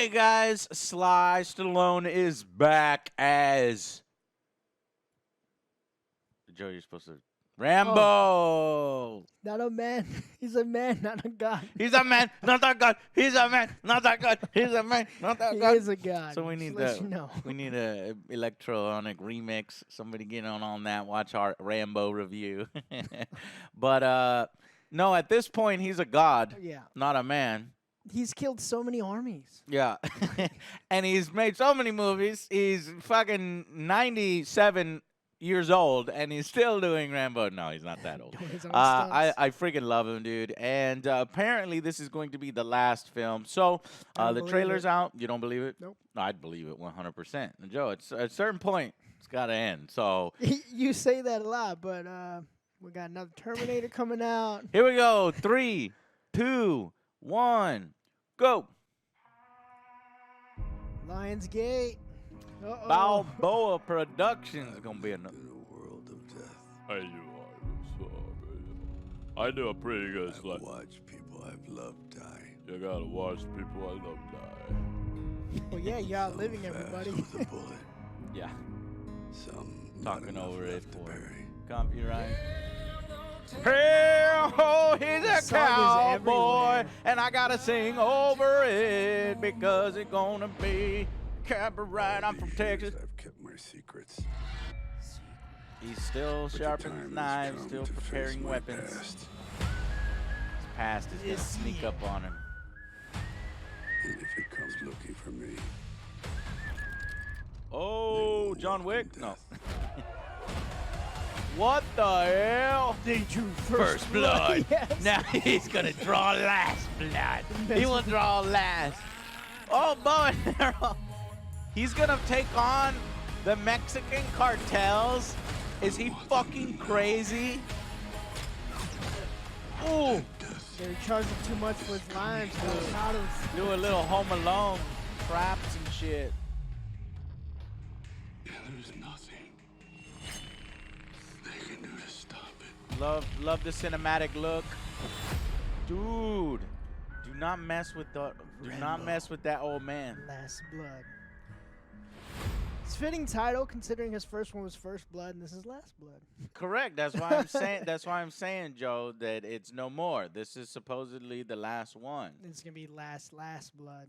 Hey guys, Sly Stallone is back as Joe. You're supposed to Rambo. Not a man. He's a man, not a god. He's a man, not that god. He's a man, not that god. He's a man, not that He god. is a god. So we just need to let that. you know. We need a electronic remix. Somebody get on that. Watch our Rambo review. But no, at this point he's a god, Yeah. not a man. He's killed so many armies. Yeah. And he's made so many movies. He's fucking 97 years old and he's still doing Rambo. No, he's not that old. Doing his own I stunts. freaking love him, dude. And apparently this is going to be the last film. So I don't the believe trailer's it. out. You don't believe it? Nope. No, I'd believe it 100%. And Joe, it's at a certain point, it's got to end. So You say that a lot, but we got another Terminator coming out. here we go. 3, 2, 1, go. Lionsgate. Uh-oh. Balboa Productions gonna be another. In a world of death. How you are? I do a pretty good I've slap. watched people I've loved die. You gotta watch people I love die. Well, yeah, you're outliving Some fast everybody. with a bullet. Yeah, Some not talking enough over it left to for bury. copyright. Hey, oh, he's a Song is cowboy, everywhere. and I gotta sing over it because it's gonna be copyright. I'm from For Texas. years I've kept my secrets. He's still But the sharpening time has knives, come still to face preparing my weapons. past. His past is gonna Is sneak he? up on him. And if it comes looking for me, Oh, John Wick? No. death. What the hell? They drew First blood. Yes. Now he's gonna draw last blood. He will draw last. Oh, bow and arrow. He's gonna take on the Mexican Cartels. Is he fucking crazy? Ooh, They're charging too much for his lines. For his autos. do a little Home Alone, traps and shit. There's nothing they can do to stop it. Love the cinematic look, dude. Do not mess with the. Do not Rambo. mess with that old man. Last Blood. It's a fitting title considering his first one was First Blood and this is Last Blood. Correct. That's why I'm saying. That's why I'm saying, Joe, that it's no more. This is supposedly the last one. It's gonna be Last Blood.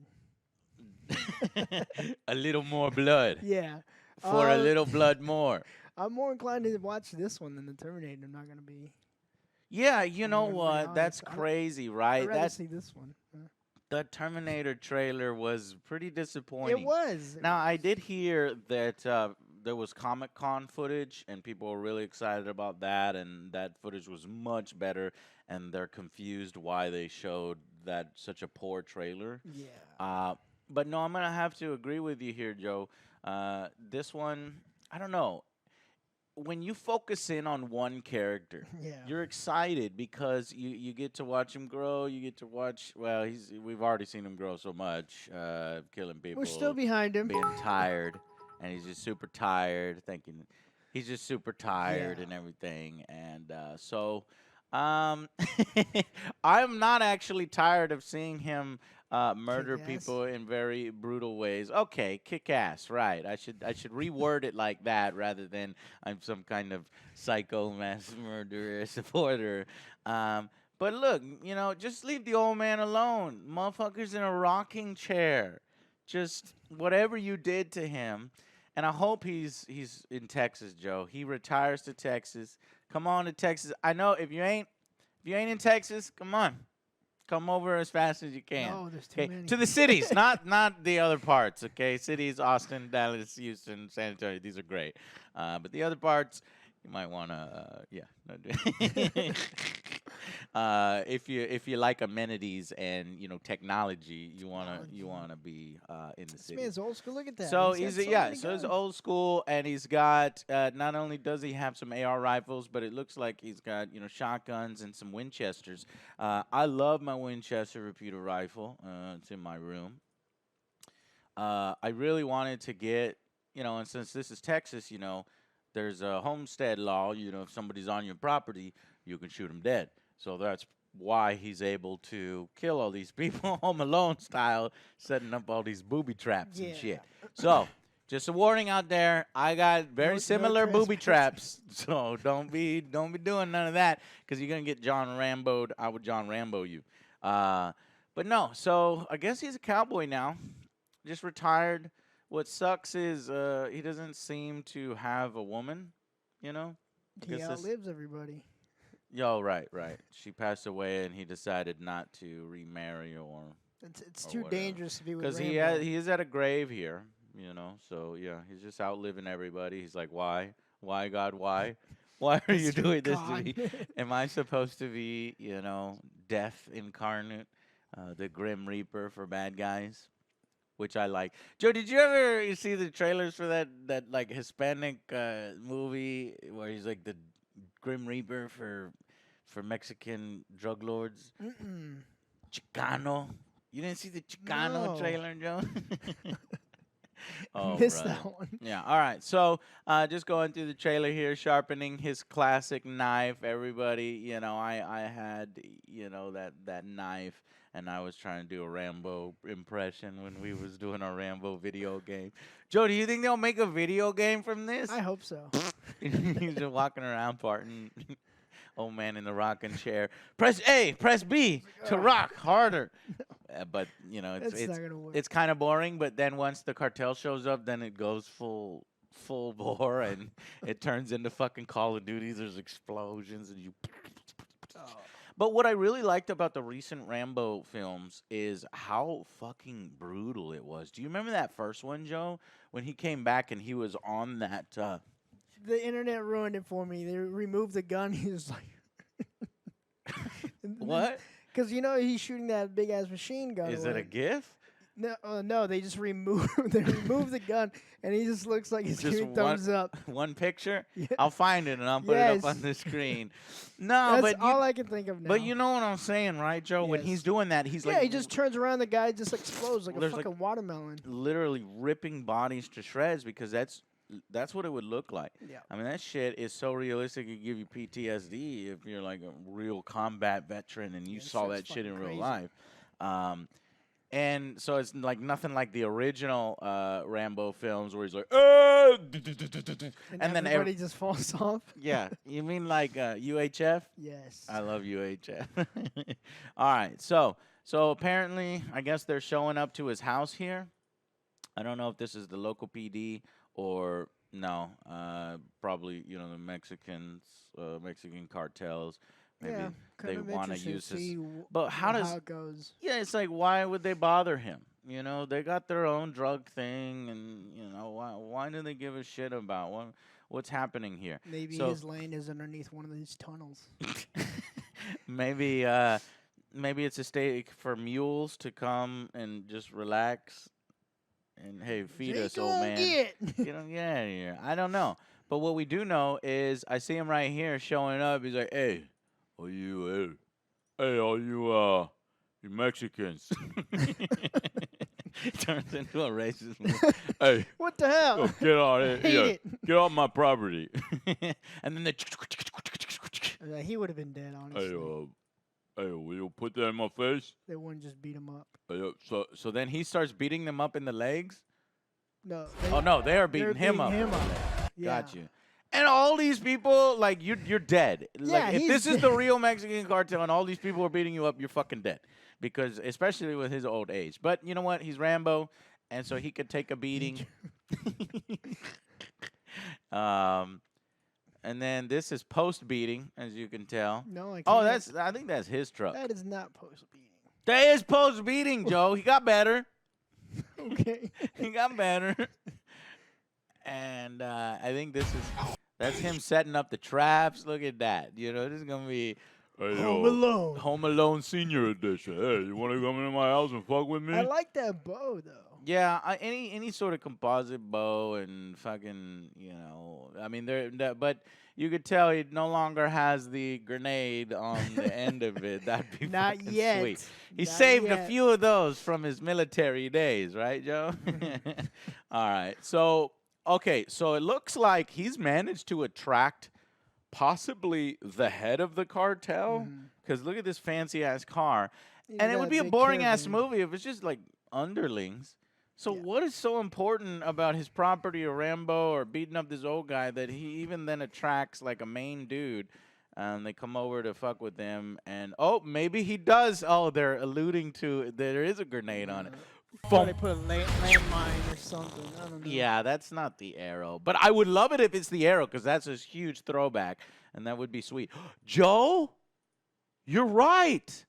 A little more blood Yeah. for a little blood more. I'm more inclined to watch this one than the Terminator. I'm not gonna be. Yeah, you know I'm gonna be what? That's honest. crazy, I'd right? rather That see this one. the Terminator trailer was pretty disappointing. It was. Now I did hear that there was Comic-Con footage, and people were really excited about that, and that footage was much better, and they're confused why they showed that such a poor trailer. Yeah. But no, I'm gonna have to agree with you here, Joe. This one, I don't know. When you focus in on one character, Yeah. you're excited because you get to watch him grow. You get to watch. Well, we've already seen him grow so much, killing people. We're still behind him. being tired, and he's just super tired. Thinking he's just super tired Yeah. and everything, and so I'm not actually tired of seeing him murder Kick ass. people in very brutal ways. Okay, kick ass, right? I should reword it like that rather than I'm some kind of psycho mass murderer supporter. But look, just leave the old man alone. Motherfucker's in a rocking chair. Just whatever you did to him, and I hope he's in Texas, Joe. He retires to Texas. Come on to Texas. I know if you ain't in Texas, come on. Come over as fast as you can. No, there's too Okay, many. to the cities, not the other parts. Okay, cities: Austin, Dallas, Houston, San Antonio. These are great, but the other parts you might want to, if you like amenities and technology, you wanna be in the This city. man's old school. Look at that. So He's he's got so many he's guns. old school, and he's got not only does he have some AR rifles, but it looks like he's got shotguns and some Winchesters. I love my Winchester repeater rifle. It's in my room. I really wanted to get and since this is Texas, there's a homestead law. If somebody's on your property, you can shoot them dead. So that's why he's able to kill all these people Home Alone style, setting up all these booby traps and Yeah. shit. So, just a warning out there. I got very No similar booby trespassing. traps, so don't be doing none of that because you're gonna get John Rambo'd. I would John Rambo you. But no. So I guess he's a cowboy now, just retired. What sucks is he doesn't seem to have a woman. You know. I He guess this. outlives everybody. Yo, right. She passed away, and he decided not to remarry or It's or too whatever. dangerous to be with because Rambo. he is at a grave here, So yeah, he's just outliving everybody. He's like, why God, why are you Mr. doing this to God. me? Am I supposed to be, death incarnate, the Grim Reaper for bad guys? Which I like. Joe, did you ever see the trailers for that like Hispanic movie where he's like the Grim Reaper for Mexican drug lords? Mm-mm. Chicano. You didn't see the Chicano No. trailer, Joe? Oh, Missed brother. that one. Yeah. All right. So, just going through the trailer here, sharpening his classic knife. Everybody, I had, that knife, and I was trying to do a Rambo impression when we was doing our Rambo video game. Joe, do you think they'll make a video game from this? I hope so. He's just walking around parting. Old man in the rocking chair. Press A, press B to rock harder. But That's not gonna work. it's kind of boring. But then once the cartel shows up, then it goes full bore, and it turns into fucking Call of Duty. There's explosions, and you. Oh. But what I really liked about the recent Rambo films is how fucking brutal it was. Do you remember that first one, Joe? When he came back and he was on that. The internet ruined it for me. They removed the gun. He was like, What? Because he's shooting that big ass machine gun. Is it a away. GIF? No. They just removed. They removed the gun, and he just looks like he's Just giving thumbs up. One picture? Yeah. I'll find it and I'll put it up Yes. on the screen. No, That's but all I can think of now. but you know what I'm saying, right, Joe? When Yes. he's doing that, he's yeah, like he just turns around. The guy just explodes like a There's, like, fucking watermelon. literally ripping bodies to shreds because that's what it would look like. Yeah. I mean, that shit is so realistic it give you PTSD if you're like a real combat veteran and you Yeah, saw shit's that shit in fucking real crazy. life. And so it's like nothing like the original Rambo films where he's like, "Ah!" and then everybody just falls off. yeah, you mean like UHF? Yes. I love UHF. All right, so apparently, I guess they're showing up to his house here. I don't know if this is the local PD or no. Probably the Mexicans, Mexican cartels. Maybe yeah, they kind of want to interesting use to this. see But how it goes. Yeah, it's like why would they bother him? They got their own drug thing, and why do they give a shit about what's happening here? Maybe So- his lane is underneath one of these tunnels. maybe it's a stake for mules to come and just relax and hey, feed They us, old gon' man. get. Get out of here. I don't know. But what we do know is I see him right here showing up. He's like, hey, are you Mexicans? Turns into a racist. Hey, What the hell? yo, get out of Hate here. it. Get off my property. And then He would have been dead, honestly. will you put that in my face? They wouldn't just beat him up. so then he starts beating them up in the legs. No. Oh no, they are they're beating him up. Him up. Yeah. Got you. And all these people, like you're dead. Yeah, Like if he's this is the dead. real Mexican cartel and all these people are beating you up, you're fucking dead. Because especially with his old age. But you know what? He's Rambo, and so he could take a beating. And then this is post beating, as you can tell. No, I can't. Oh, I think that's his truck. That is not post beating. That is post beating, Joe. He got better. Okay. He got better. And I think that's him setting up the traps. Look at that. This is gonna be Hey, Home Alone. Home Alone Senior Edition. Hey, you want to come into my house and fuck with me? I like that bow though. yeah. Any sort of composite bow and fucking I mean but you could tell he no longer has the grenade on the end of it. That'd be Not fucking yet. sweet. He Not saved a yet. few of those from his military days, right, Joe? All right. So it looks like he's managed to attract possibly the head of the cartel. because look at this fancy ass car, He's and it got would be a big boring ass caravan. movie if it's just like underlings. So Yeah. what is so important about his property or Rambo or beating up this old guy that he even then attracts like a main dude? They come over to fuck with them, and maybe he does. Oh, they're alluding to there is a grenade on it. Or they put a landmine or something. I don't know. Yeah, that's not the arrow. But I would love it if it's the arrow because that's a huge throwback, and that would be sweet. Joe, you're right.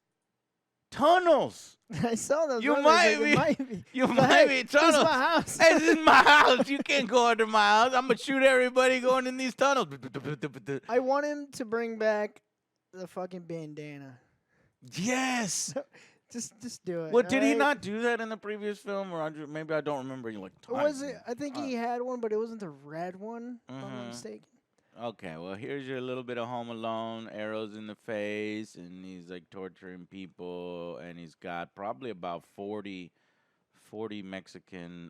Tunnels. I saw those. You others, might like, be. it might be. You But might hey, be tunnels. This is my house. Hey, this is my house. You can't go under my house. I'm gonna shoot everybody going in these tunnels. I want him to bring back the fucking bandana. Yes. Just do it. What did he alright? not do that in the previous film, or maybe I don't remember? You like. Or was it? I think he had one, but it wasn't the red one. If I'm Mhm. not mistaken. Okay, well, here's your little bit of Home Alone, arrows in the face, and he's like torturing people, and he's got probably about 40 Mexican,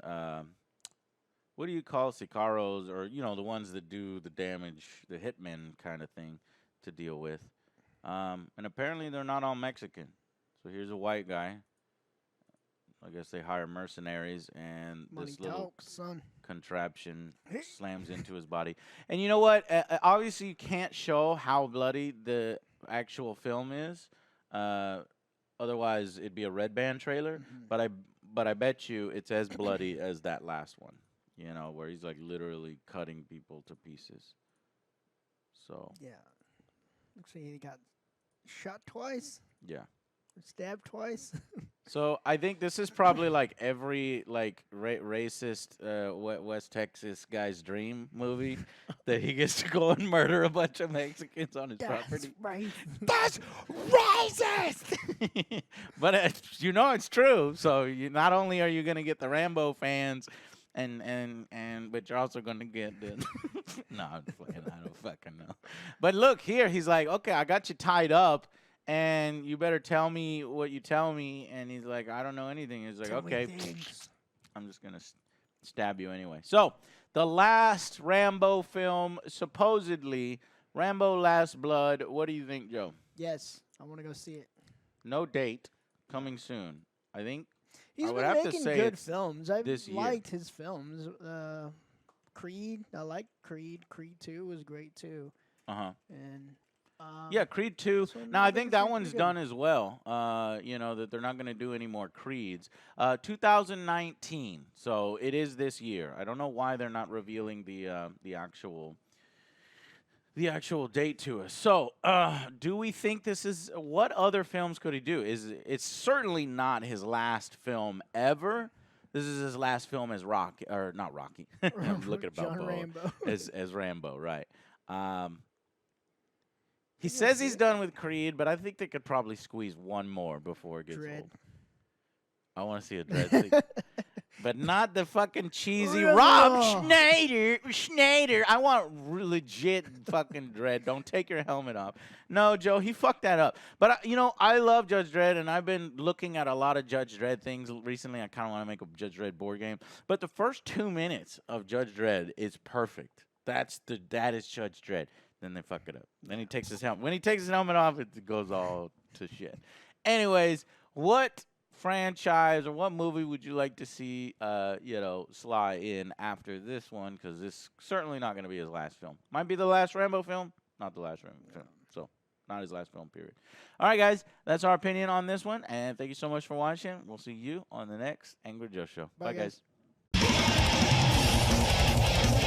what do you call sicaros, or, the ones that do the damage, the hitmen kind of thing to deal with. And apparently they're not all Mexican. So here's a white guy. I guess they hire mercenaries, and Money this little talks, son. contraption slams into his body. And you know what? Obviously, you can't show how bloody the actual film is. Otherwise, it'd be a red band trailer. Mhm. But I bet you it's as bloody as that last one. Where he's like literally cutting people to pieces. So Yeah. Looks like he got shot twice, yeah. stabbed twice. So I think this is probably like every like racist West Texas guy's dream movie that he gets to go and murder a bunch of Mexicans on his property. right. That's racist. But it's true. So not only are you gonna get the Rambo fans, but you're also gonna get the. No, I'm playing. I don't fucking know. But look here, he's like, okay, I got you tied up, and you better tell me what you tell me. And he's like, I don't know anything. He's like, Tell me okay, things. I'm just gonna stab you anyway. So the last Rambo film, supposedly Rambo: Last Blood. What do you think, Joe? Yes, I want to go see it. No date, coming soon. I think. He's would been have to making say good it's films. I've this year. liked his films. Creed, I like Creed. Creed 2 was great too. And Yeah, Creed 2. so Now, I think think it's that pretty one's good. done as well. That they're not going to do any more Creeds. 2019. So it is this year. I don't know why they're not revealing the actual date to us. So, do we think this is what other films could he do? It's certainly not his last film ever. This is his last film as Rocky, or not Rocky. I'm looking at John Balboa. Rambo. as Rambo, right? He Yeah, says see he's it. done with Creed, but I think they could probably squeeze one more before it gets Dredd. old. I want to see a Dredd thing. But not the fucking cheesy Oh, Rob no. Schneider. I want legit fucking Dredd. Don't take your helmet off. No, Joe, he fucked that up. But, I love Judge Dredd, and I've been looking at a lot of Judge Dredd things recently. I kind of want to make a Judge Dredd board game. But the first 2 minutes of Judge Dredd is perfect. That is Judge Dredd. Then they fuck it up. Then he takes his helmet. When he takes his helmet off, it goes all to shit. Anyways, what franchise or what movie would you like to see, Sly in after this one? Because this is certainly not going to be his last film. Might be the last Rambo film. Not the last Rambo film. So, not his last film, period. All right, guys. That's our opinion on this one. And thank you so much for watching. We'll see you on the next Angry Joe Show. Bye, Bye guys. guys.